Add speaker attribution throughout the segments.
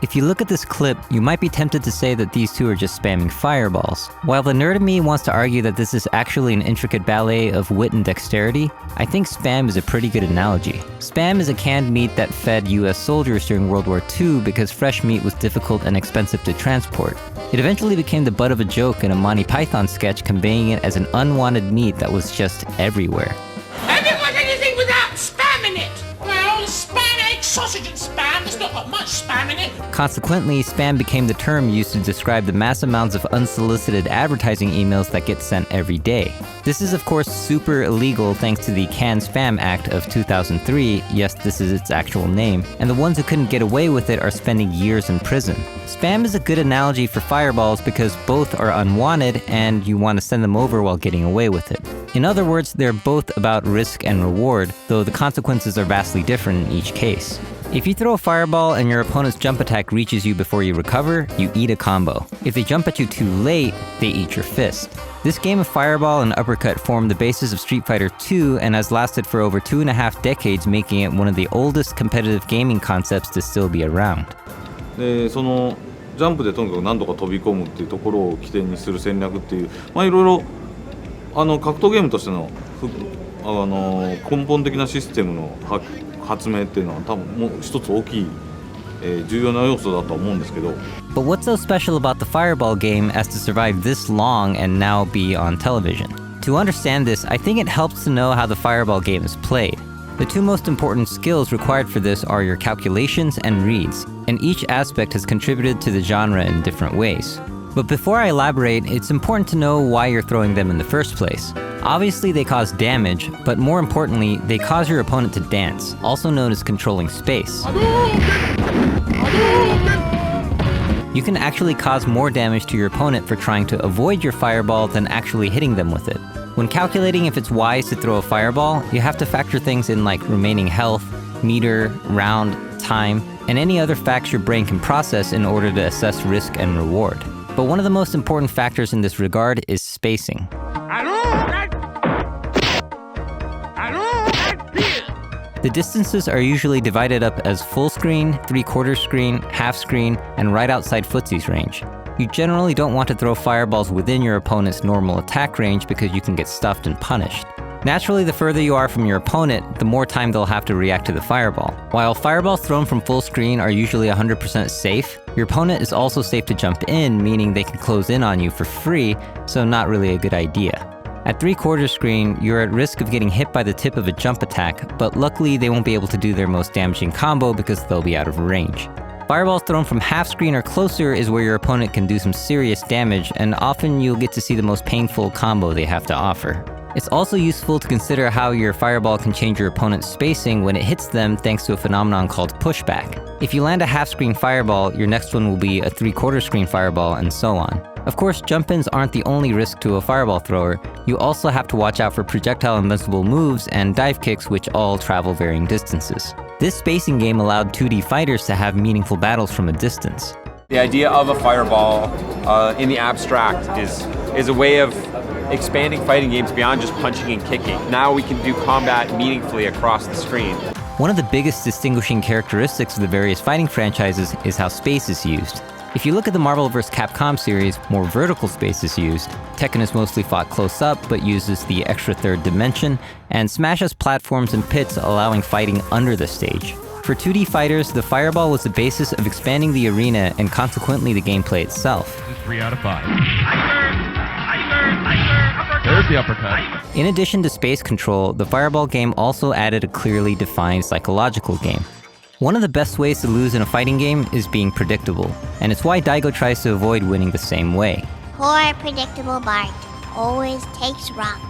Speaker 1: If you look at this clip, you might be tempted to say that these two are just spamming fireballs. While the nerd in me wants to argue that this is actually an intricate ballet of wit and dexterity, I think spam is a pretty good analogy. Spam is a canned meat that fed US soldiers during World War II because fresh meat was difficult and expensive to transport. It eventually became the butt of a joke in a Monty Python sketch conveying it as an unwanted meat that was just everywhere.
Speaker 2: I didn't want anything without spam in it! Well, spam, egg, sausage, and spam, there's not got much spam in it.
Speaker 1: Consequently, spam became the term used to describe the mass amounts of unsolicited advertising emails that get sent every day. This is of course super illegal thanks to the Can Spam Act of 2003, yes, this is its actual name, and the ones who couldn't get away with it are spending years in prison. Spam is a good analogy for fireballs because both are unwanted and you want to send them over while getting away with it. In other words, they're both about risk and reward, though the consequences are vastly different in each case. If you throw a fireball and your opponent's jump attack reaches you before you recover, you eat a combo. If they jump at you too late, they eat your fist. This game of fireball and uppercut formed the basis of Street Fighter II and has lasted for over 2.5 decades, making it one of the oldest competitive gaming concepts to still be around.
Speaker 3: でそのジャンプでとにかく何度か飛び込むっていうところを起点にする戦略っていう、まあいろいろ格闘ゲームとしての根本的なシステムの発明っていうのは多分もう一つ大きい、重要な要素だと思うんですけど。
Speaker 1: But what's so special about the Fireball game as to survive this long and now be on television? To understand this, I think it helps to know how the Fireball game is played. The two most important skills required for this are your calculations and reads, and each aspect has contributed to the genre in different ways. But before I elaborate, it's important to know why you're throwing them in the first place. Obviously they cause damage, but more importantly, they cause your opponent to dance, also known as controlling space. You can actually cause more damage to your opponent for trying to avoid your fireball than actually hitting them with it. When calculating if it's wise to throw a fireball, you have to factor things in like remaining health, meter, round, time, and any other facts your brain can process in order to assess risk and reward. But one of the most important factors in this regard is spacing. The distances are usually divided up as full screen, 3/4 screen, half screen, and right outside footsie's range. You generally don't want to throw fireballs within your opponent's normal attack range because you can get stuffed and punished. Naturally, the further you are from your opponent, the more time they'll have to react to the fireball. While fireballs thrown from full screen are usually 100% safe, your opponent is also safe to jump in, meaning they can close in on you for free, so not really a good idea. At 3/4 screen, you're at risk of getting hit by the tip of a jump attack, but luckily they won't be able to do their most damaging combo because they'll be out of range. Fireballs thrown from half screen or closer is where your opponent can do some serious damage, and often you'll get to see the most painful combo they have to offer. It's also useful to consider how your fireball can change your opponent's spacing when it hits them thanks to a phenomenon called pushback. If you land a half-screen fireball, your next one will be a 3/4 screen fireball, and so on. Of course, jump-ins aren't the only risk to a fireball thrower. You also have to watch out for projectile invincible moves and dive kicks, which all travel varying distances. This spacing game allowed 2D fighters to have meaningful battles from a distance.
Speaker 4: The idea of a fireball in the abstract is a way of expanding fighting games beyond just punching and kicking. Now we can do combat meaningfully across the screen.
Speaker 1: One of the biggest distinguishing characteristics of the various fighting franchises is how space is used. If you look at the Marvel vs. Capcom series, more vertical space is used. Tekken is mostly fought close up, but uses the extra third dimension, and Smash has platforms and pits allowing fighting under the stage. For 2D fighters, the fireball was the basis of expanding the arena and consequently the gameplay itself.
Speaker 5: 3 out of 5. There's the uppercut.
Speaker 1: In addition to space control, the fireball game also added a clearly defined psychological game. One of the best ways to lose in a fighting game is being predictable, and it's why Daigo tries to avoid winning the same way.
Speaker 6: Poor predictable Bart always takes rock.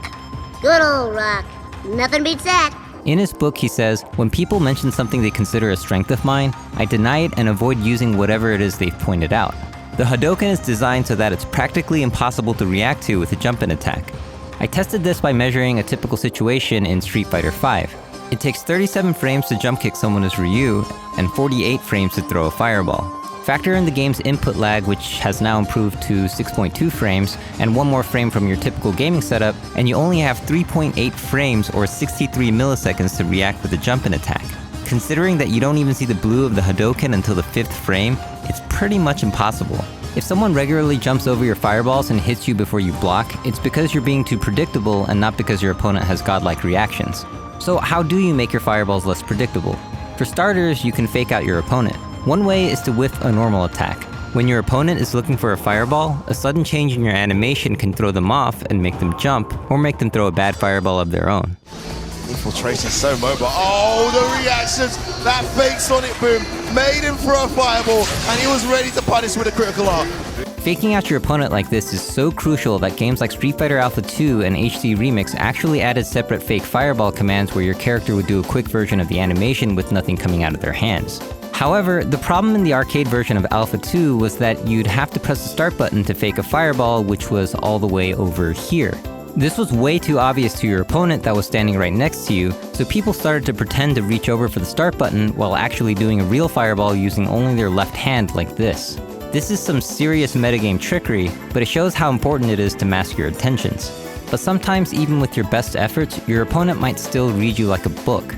Speaker 6: Good old rock. Nothing beats that.
Speaker 1: In his book, he says, "When people mention something they consider a strength of mine, I deny it and avoid using whatever it is they've pointed out. The Hadouken is designed so that it's practically impossible to react to with a jump-in attack. I tested this by measuring a typical situation in Street Fighter V. It takes 37 frames to jump kick someone as Ryu, and 48 frames to throw a fireball. Factor in the game's input lag, which has now improved to 6.2 frames, and one more frame from your typical gaming setup, and you only have 3.8 frames or 63 milliseconds to react with a jump and attack. Considering that you don't even see the blue of the Hadouken until the 5th frame, it's pretty much impossible. If someone regularly jumps over your fireballs and hits you before you block, it's because you're being too predictable and not because your opponent has godlike reactions. So how do you make your fireballs less predictable? For starters, you can fake out your opponent. One way is to whiff a normal attack. When your opponent is looking for a fireball, a sudden change in your animation can throw them off and make them jump, or make them throw a bad fireball of their own.
Speaker 7: Infiltrator so mobile. Oh, the reactions! That fake Sonic Boom made him throw a fireball, and he was ready to punish with a critical art.
Speaker 1: Faking out your opponent like this is so crucial that games like Street Fighter Alpha 2 and HD Remix actually added separate fake fireball commands where your character would do a quick version of the animation with nothing coming out of their hands. However, the problem in the arcade version of Alpha 2 was that you'd have to press the start button to fake a fireball, which was all the way over here. This was way too obvious to your opponent that was standing right next to you, so people started to pretend to reach over for the start button while actually doing a real fireball using only their left hand like this. This is some serious metagame trickery, but it shows how important it is to mask your intentions. But sometimes even with your best efforts, your opponent might still read you like a book.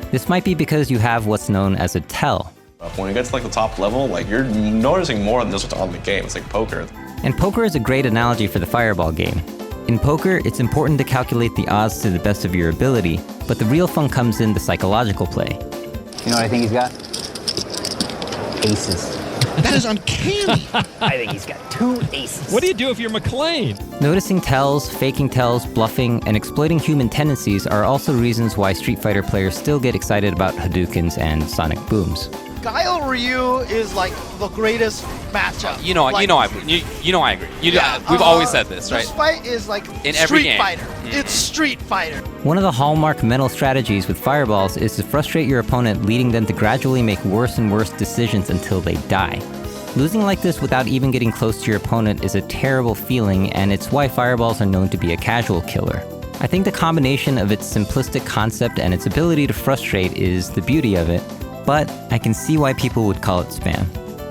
Speaker 1: This might be because you have what's known as a tell.
Speaker 8: When you get to like the top level, like you're noticing more than just on the game. It's like poker.
Speaker 1: And poker is a great analogy for the fireball game. In poker, it's important to calculate the odds to the best of your ability, but the real fun comes in the psychological play.
Speaker 9: You know what I think he's got? Aces.
Speaker 2: That is uncanny.
Speaker 9: I think he's got 2 aces.
Speaker 5: What do you do if you're McLean?
Speaker 1: Noticing tells, faking tells, bluffing, and exploiting human tendencies are also reasons why Street Fighter players still get excited about Hadoukens and Sonic Booms.
Speaker 10: Guile Ryu is like the greatest matchup.
Speaker 11: I agree. We've always said this, right?
Speaker 10: This fight is like
Speaker 11: in every game.
Speaker 10: Fighter. It's Street Fighter.
Speaker 1: One of the hallmark mental strategies with fireballs is to frustrate your opponent, leading them to gradually make worse and worse decisions until they die. Losing like this without even getting close to your opponent is a terrible feeling, and it's why fireballs are known to be a casual killer. I think the combination of its simplistic concept and its ability to frustrate is the beauty of it, but I can see why people would call it spam.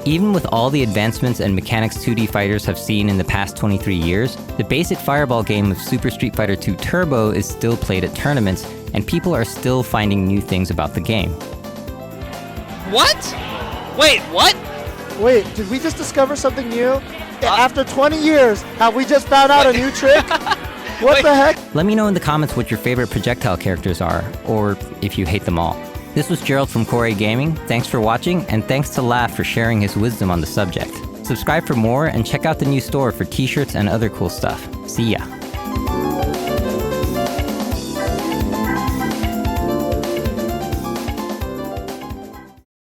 Speaker 1: Even with all the advancements and mechanics 2D fighters have seen in the past 23 years, the basic fireball game of Super Street Fighter 2 Turbo is still played at tournaments, and people are still finding new things about the game.
Speaker 11: What? Wait, what?
Speaker 10: Wait, did we just discover something new? After 20 years, have we just found out a new trick? What the heck?
Speaker 1: Let me know in the comments what your favorite projectile characters are, or if you hate them all. This was Gerald from Corey Gaming. Thanks for watching, and thanks to Laugh for sharing his wisdom on the subject. Subscribe for more, and check out the new store for t-shirts and other cool stuff. See ya.